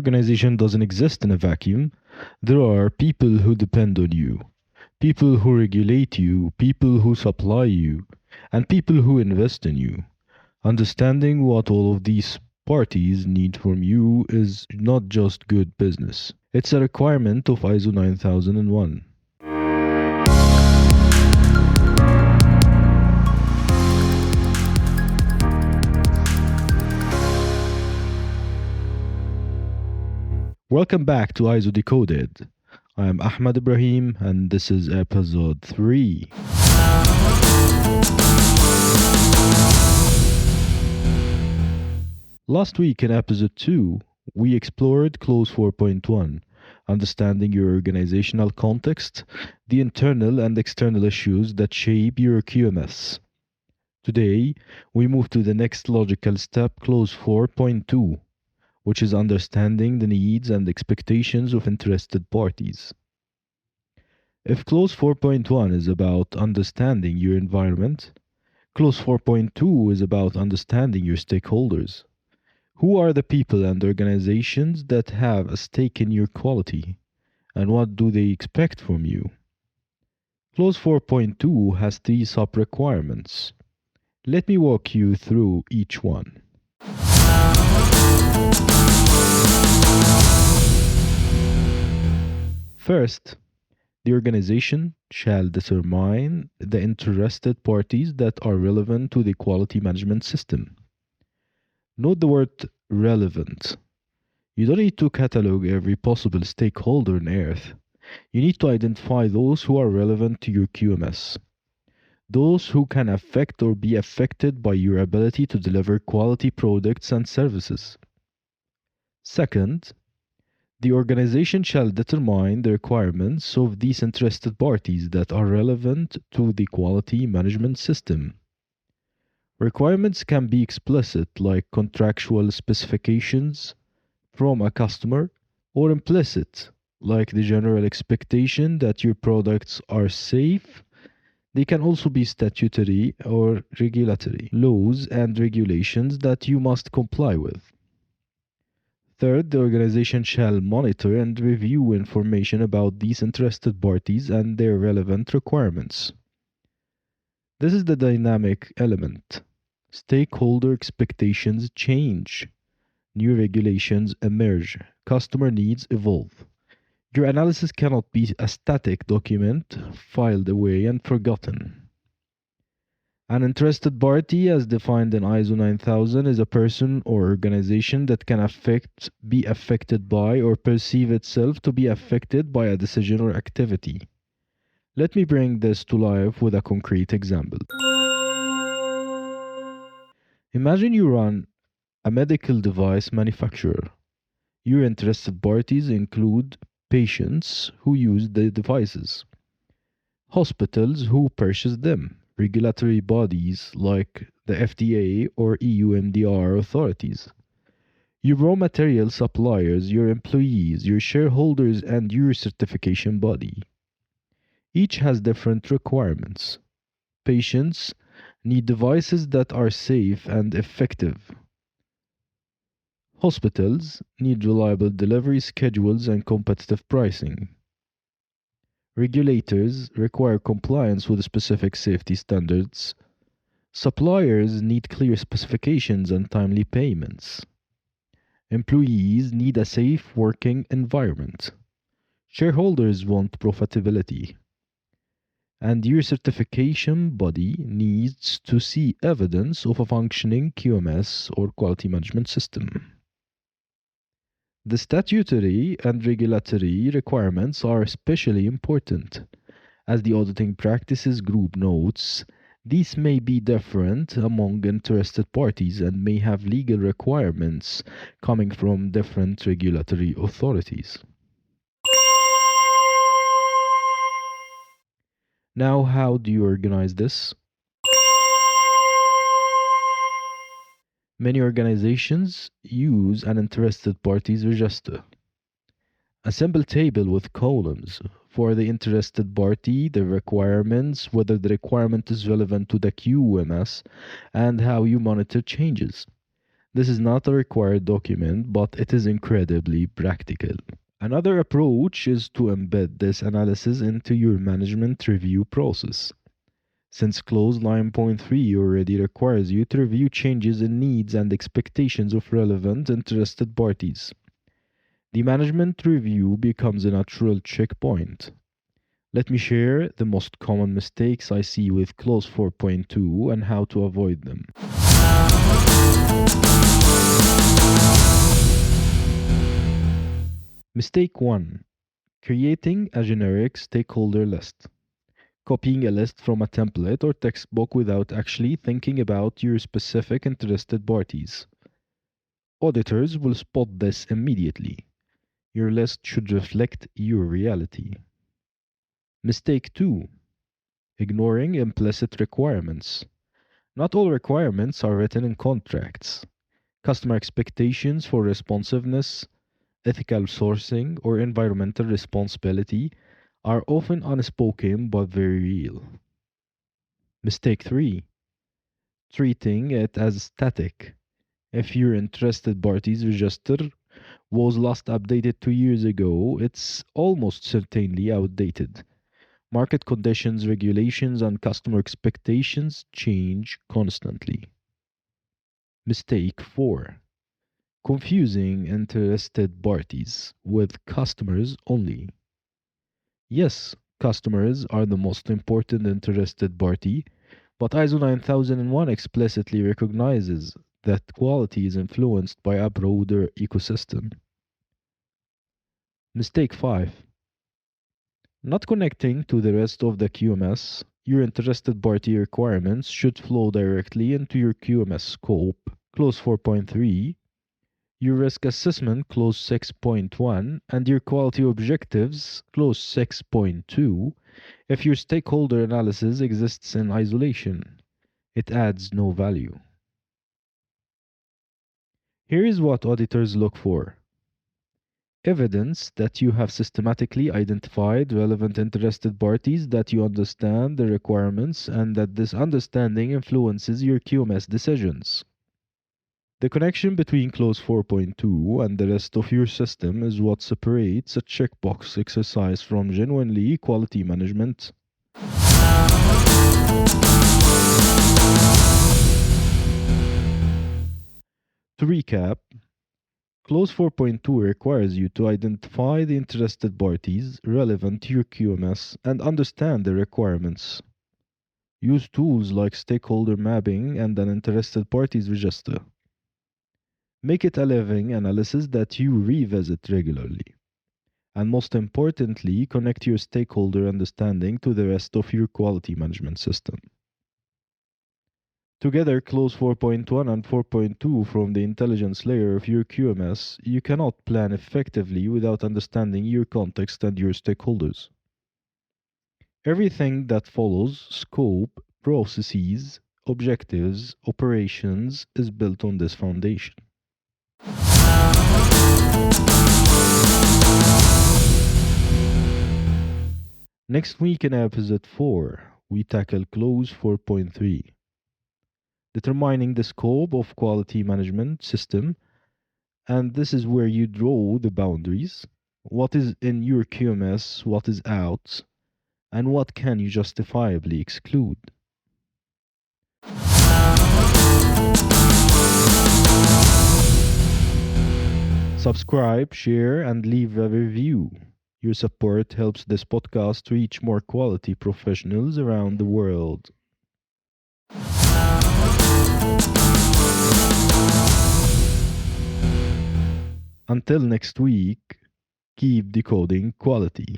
organization doesn't exist in a vacuum. There are people who depend on you, people who regulate you, people who supply you, and people who invest in you. Understanding what all of these parties need from you is not just good business. It's a requirement of ISO 9001. Welcome back to ISO Decoded. I am Ahmed Ibrahim and this is episode 3. Last week in episode 2, we explored Clause 4.1, understanding your organizational context, the internal and external issues that shape your QMS. Today, we move to the next logical step, Clause 4.2, which is understanding the needs and expectations of interested parties. If Clause 4.1 is about understanding your environment, Clause 4.2 is about understanding your stakeholders. Who are the people and organizations that have a stake in your quality, and what do they expect from you? Clause 4.2 has 3 sub-requirements. Let me walk you through each one. First, the organization shall determine the interested parties that are relevant to the quality management system. Note the word relevant. You don't need to catalog every possible stakeholder on Earth. You need to identify those who are relevant to your QMS. Those who can affect or be affected by your ability to deliver quality products and services. Second, the organization shall determine the requirements of these interested parties that are relevant to the quality management system. Requirements can be explicit, like contractual specifications from a customer, or implicit, like the general expectation that your products are safe. They can also be statutory or regulatory laws and regulations that you must comply with. Third, the organization shall monitor and review information about these interested parties and their relevant requirements. This is the dynamic element. Stakeholder expectations change. New regulations emerge. Customer needs evolve. Your analysis cannot be a static document filed away and forgotten. An interested party, as defined in ISO 9000, is a person or organization that can be affected by, or perceive itself to be affected by a decision or activity. Let me bring this to life with a concrete example. Imagine you run a medical device manufacturer. Your interested parties include patients who use the devices, hospitals who purchase them, regulatory bodies like the FDA or EU MDR authorities, your raw material suppliers, your employees, your shareholders, and your certification body. Each has different requirements. Patients need devices that are safe and effective. Hospitals need reliable delivery schedules and competitive pricing. Regulators require compliance with specific safety standards. Suppliers need clear specifications and timely payments. Employees need a safe working environment. Shareholders want profitability. And your certification body needs to see evidence of a functioning QMS or quality management system. The statutory and regulatory requirements are especially important. As the auditing practices group notes, these may be different among interested parties and may have legal requirements coming from different regulatory authorities. Now, how do you organize this? Many organizations use an interested parties register, a simple table with columns for the interested party, the requirements, whether the requirement is relevant to the QMS, and how you monitor changes. This is not a required document, but it is incredibly practical. Another approach is to embed this analysis into your management review process. Since clause 9.3 already requires you to review changes in needs and expectations of relevant interested parties, the management review becomes a natural checkpoint. Let me share the most common mistakes I see with clause 4.2 and how to avoid them. Mistake 1: creating a generic stakeholder list. Copying a list from a template or textbook without actually thinking about your specific interested parties. Auditors will spot this immediately. Your list should reflect your reality. Mistake 2: ignoring implicit requirements. Not all requirements are written in contracts. Customer expectations for responsiveness, ethical sourcing, or environmental responsibility are often unspoken but very real. Mistake 3: treating it as static. If your interested parties register was last updated 2 years ago, it's almost certainly outdated. Market conditions, regulations, and customer expectations change constantly. Mistake 4: confusing interested parties with customers only. Yes, customers are the most important interested party, but ISO 9001 explicitly recognizes that quality is influenced by a broader ecosystem. Mistake 5: not connecting to the rest of the QMS. Your interested party requirements should flow directly into your QMS scope, clause 4.3, your risk assessment, clause 6.1, and your quality objectives, clause 6.2. If your stakeholder analysis exists in isolation, it adds no value. Here is what auditors look for: evidence that you have systematically identified relevant interested parties, that you understand the requirements, and that this understanding influences your QMS decisions. The connection between clause 4.2 and the rest of your system is what separates a checkbox exercise from genuinely quality management. To recap, clause 4.2 requires you to identify the interested parties relevant to your QMS and understand the requirements. Use tools like stakeholder mapping and an interested parties register. Make it a living analysis that you revisit regularly. And most importantly, connect your stakeholder understanding to the rest of your quality management system. Together, clause 4.1 and 4.2 from the intelligence layer of your QMS, you cannot plan effectively without understanding your context and your stakeholders. Everything that follows, scope, processes, objectives, operations, is built on this foundation. Next week in episode 4, we tackle clause 4.3, determining the scope of quality management system, and this is where you draw the boundaries. What is in your QMS, what is out, and what can you justifiably exclude. Subscribe, share, and leave a review. Your support helps this podcast reach more quality professionals around the world. Until next week, keep decoding quality.